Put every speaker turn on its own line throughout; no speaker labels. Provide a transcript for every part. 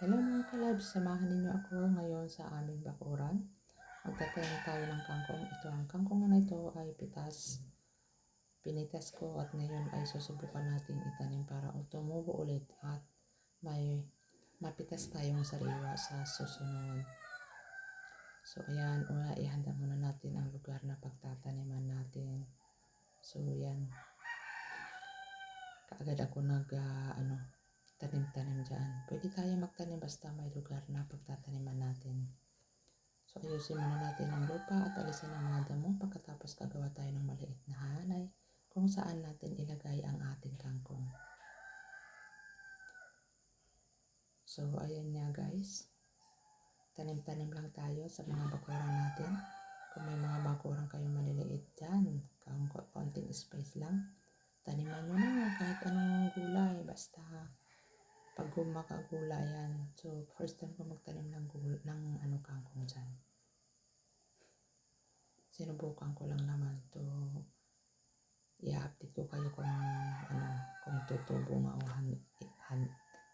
Hello mga kalabs, samahan ninyo ako ngayon sa aming bakuran. Magtatanim tayo ng kangkong. Ito ang kangkong na ito ay pitas. Pinitas ko at ngayon ay susubukan natin itanim para tumubo ulit at may mapitas tayong sariwa sa susunod. So ayan, ihanda muna natin ang lugar na pagtataniman natin. So yan, kaagad ako tanim-tanim dyan. Pwede tayo magtanim basta may lugar na pagtataniman natin. So ayusin muna natin ang lupa at alisin ang mga damo. Pagkatapos gagawa tayo ng maliit na hanay kung saan natin ilagay ang ating kangkong. So ayan nga guys, tanim-tanim lang tayo sa mga bakuran natin. Kung may mga bakuran kayong maliliit dyan, konting space lang, taniman nyo na kahit anong gulay, basta pag gumakagula yan. So first time ko magtanim ng kangkong dyan. Sinubukan ko lang naman to i-update ko kayo kung tutubo nga o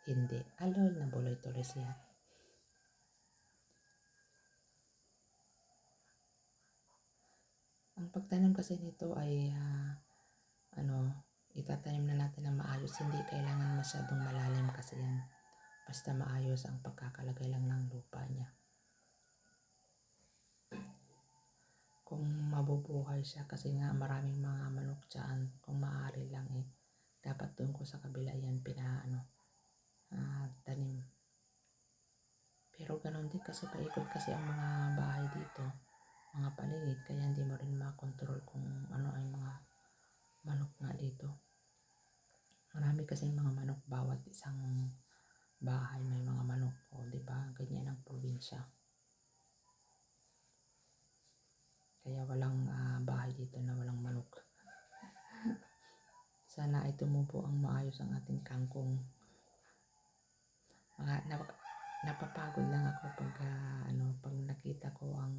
hindi. Alol, nabuloy tuloy siya. Ang pagtanim kasi nito ay itatanim na natin ng maayos. Hindi kailangan masyadong malalim kasi yan. Basta maayos ang pagkakalagay lang ng lupa niya. Kung mabubuhay siya kasi nga maraming mga manok dyan, kung maaari lang dapat doon ko sa kabila yan tanim. Pero ganoon din kasi paikot kasi ang mga bahay dito, mga paligid, kaya hindi mo rin makontrol kung ano ay mga manok nga dito. Marami kasi mga manok bawat isang bahay may mga manok, o di ba? Ganyan ang probinsya. Kaya walang bahay dito na walang manok. Sana ay tumubo ang maayos ang ating kangkong. Napapagod lang ako pag nakita ko ang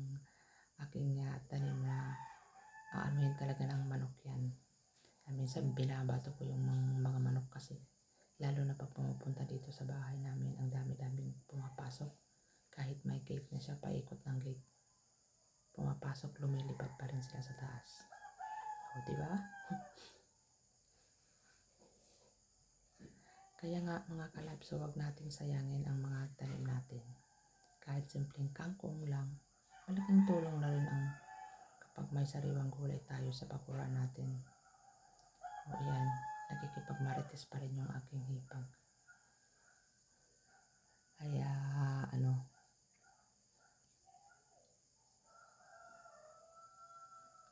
aking tanim na aanuhin talaga ng manok yan. Minsan binabato ko yung mga manok kasi. Lalo na pag pumupunta dito sa bahay namin, ang dami-daming pumapasok. Kahit may gate na siya, paikot ng gate. Pumapasok, lumilipad pa rin sila sa taas. O, diba? Kaya nga mga kalabs, huwag nating sayangin ang mga tanim natin. Kahit simpleng kangkong lang, malaking tulong na rin ang kapag may sariwang gulay tayo sa bakuran natin. O yan, nakikipagmarites pa rin yung aking hipag. Kaya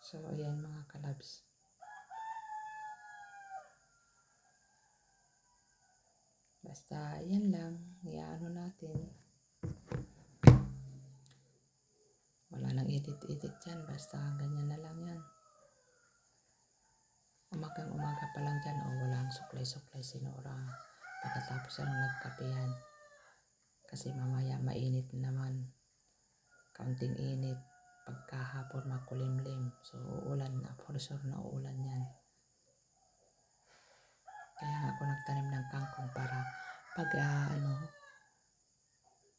so ayan mga kalabs. Basta yan lang, natin. Wala nang edit-edit dyan, basta ganyan na lang yan. Umagang-umaga pa lang dyan, walang suklay-suklay sinura. Pagkatapos nagkapehan. Kasi mamaya mainit naman. Kaunting init. Pagkahapon makulimlim. So uulan na, for sure na uulan yan. Kaya nga ako nagtanim ng kangkong para pag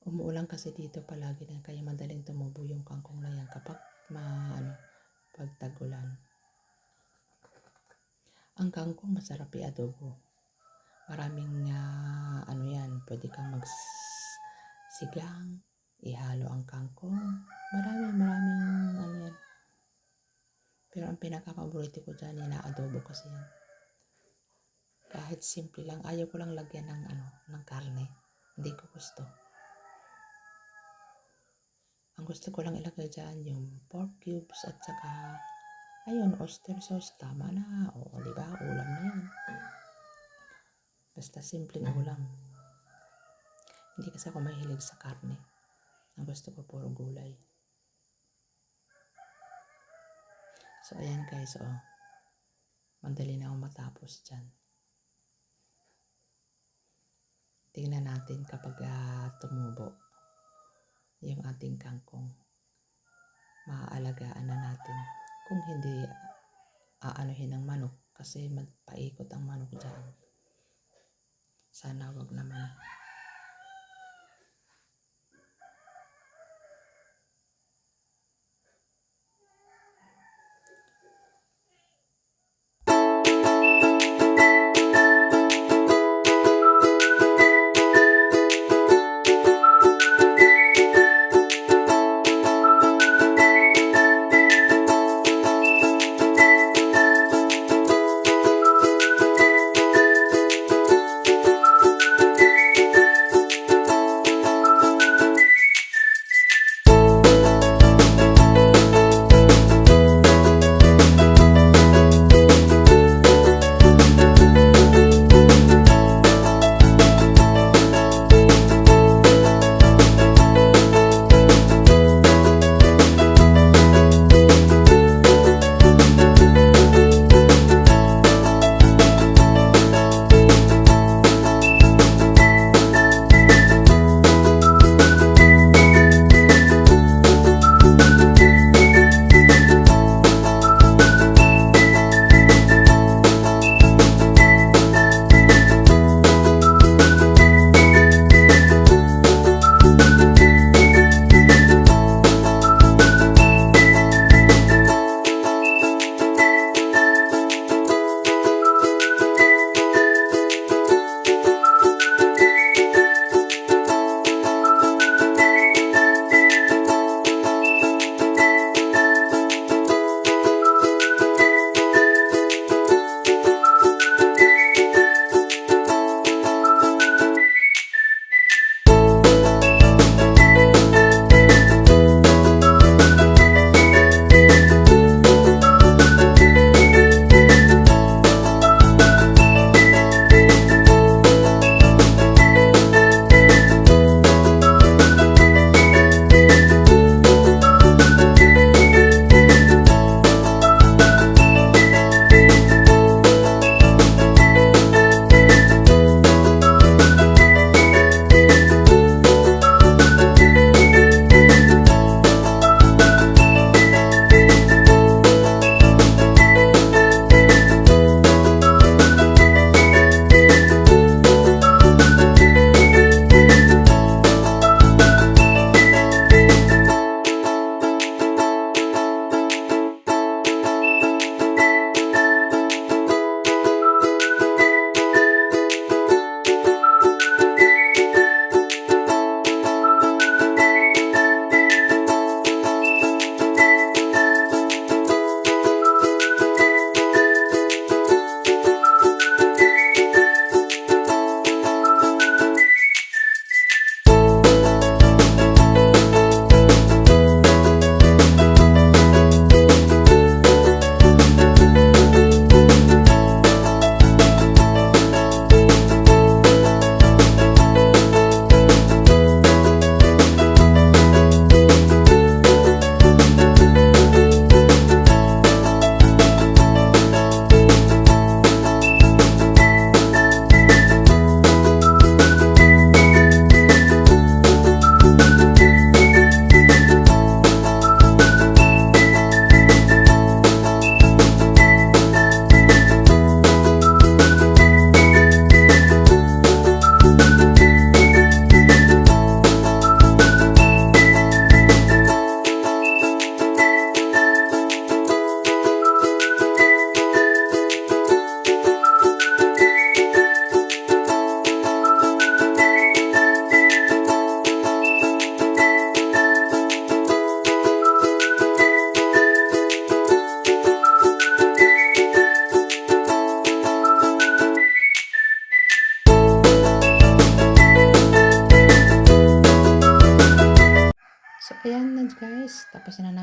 umuulan kasi dito palagi na, kaya madaling tumubo yung kangkong na yan kapag pag tag-ulan. Ang kangkong masarap i-adobo. Maraming yan, pwede kang magsigang, ihalo ang kangkong. Maraming yan. Pero ang pinaka-paborito ko dyan, ina-adobo kasi yan. Kahit simple lang, ayaw ko lang lagyan ng karne. Hindi ko gusto. Ang gusto ko lang ilagay dyan yung pork cubes at saka oyster sauce. Tama na. O, diba? Ulam na yan. Basta simpleng ulam. Hindi kasi ako mahilig sa karne. Ang gusto ko puro gulay. So, ayan guys, madali na ako matapos dyan. Tingnan natin kapag tumubo yung ating kangkong. Maaalagaan na natin. Kung hindi aanuhin ng manok kasi magpaikot ang manok dyan. Sana wag naman.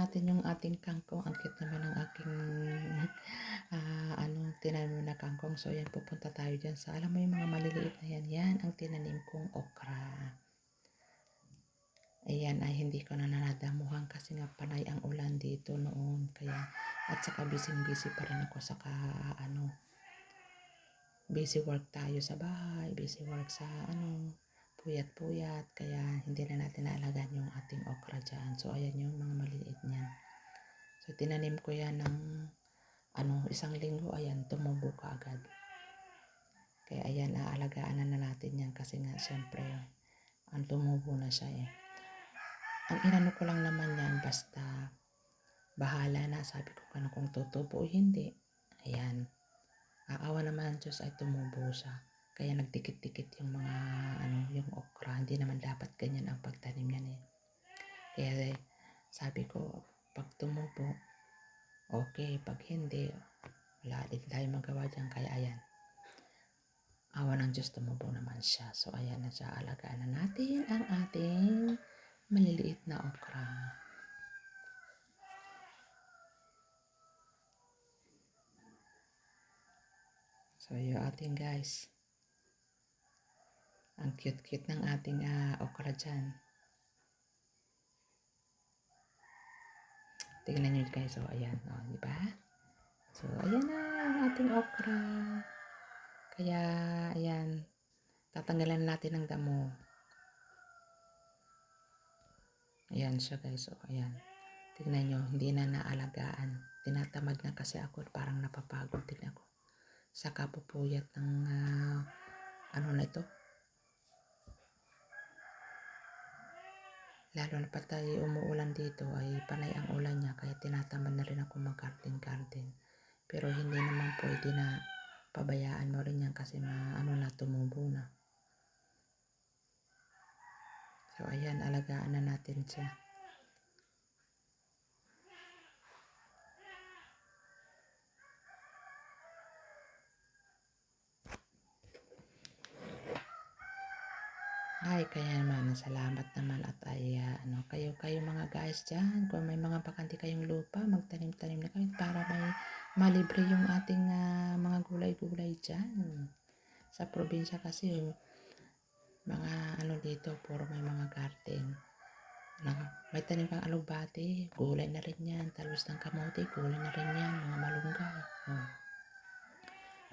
natin yung ating kangkong. Ang cute naman ng aking tinanim na kangkong. So, ayan, pupunta tayo dyan sa, alam mo yung mga maliliit na yan. Yan ang tinanim kong okra. Ayan ay hindi ko na nanadamuhan kasi nga panay ang ulan dito noon. Kaya, at saka busy pa rin ako. Saka, busy work tayo sa bahay. Busy work sa, puyat-puyat. Kaya, hindi na natin naalagaan yung ating okra dyan. So, ayan yung mga maliliit niyan. So, tinanim ko yan ng, isang linggo. Ayan, tumubo ka agad. Kaya, ayan, aalagaan na natin yan. Kasi nga, syempre, ang tumubo na siya eh. Ang inano ko lang naman yan, basta bahala na, sabi ko kung tutubo o hindi. Ayan, aawa naman Diyos ay tumubo siya. Kaya nagdikit-dikit yung mga, yung okra. Hindi naman dapat ganyan ang pagtanim yan eh. Kaya sabi ko, pag tumubo, okay. Pag hindi, wala din tayo magawa dyan. Kaya ayan, awa ng Diyos, tumubo naman siya. So ayan na siya, alagaan na natin ang ating maliliit na okra. So, yung ating guys. Ang cute-cute ng ating okra dyan. Tingnan nyo guys. So, ayan. Diba? So, ayan na ang ating okra. Kaya, ayan. Tatanggalan natin ng damo. Ayan siya guys. So, ayan. Tingnan nyo. Hindi na naalagaan. Tinatamad na kasi ako. Parang napapagod din ako. Saka pupuyat ng, na ito. Lalo na patay umuulan dito ay panay ang ulan niya. Kaya tinatamad na rin ako mag-garden. Pero hindi naman pwede na pabayaan mo rin yan kasi tumubo na. So ayan, alagaan na natin siya. Ay, kaya naman, salamat naman at ay, kayo mga guys dyan, kung may mga bakante kayong lupa, magtanim-tanim na kayo para may malibre yung ating mga gulay-gulay dyan. Sa probinsya kasi, mga dito, puro may mga garden. May tanim kang alugbati, gulay na rin yan. Talbos ng kamote, gulay na rin yan. Mga malunggay.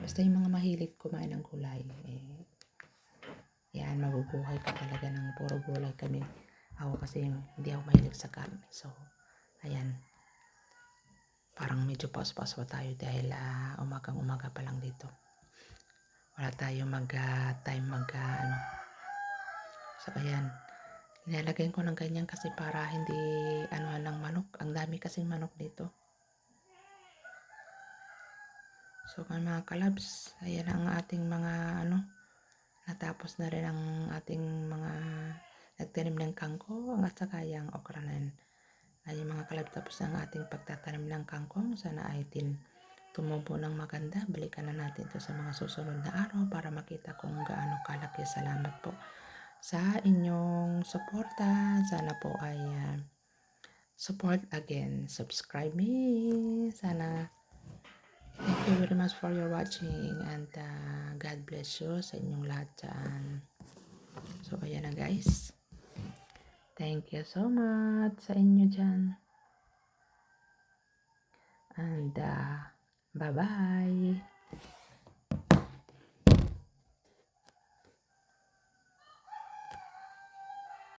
Basta yung mga mahilig kumain ng gulay, yan, mabubuhay ka talaga ng puro gulay kami. Ako kasi hindi ako mahilig sa karne. So, ayan. Parang medyo paus-paus pa tayo dahil umagang-umaga pa lang dito. Wala tayo time So, ayan. Nilalagay ko ng ganyan kasi para hindi ng manok. Ang dami kasing manok dito. So, mga kalabs, ayan ang ating mga natapos na rin ang ating mga nagtanim ng kangkong at saka yung okra na yun. Ay mga kalab, tapos ang ating pagtatanim ng kangkong. Sana ay tumubo ng maganda. Balikan na natin ito sa mga susunod na araw para makita kung gaano kalaki. Salamat po sa inyong suporta. Sana po ay support again. Subscribe me. Sana. Thank you very much for your watching and God bless you sa inyong lahat dyan. So, ayan na guys. Thank you so much sa inyo dyan. And bye-bye.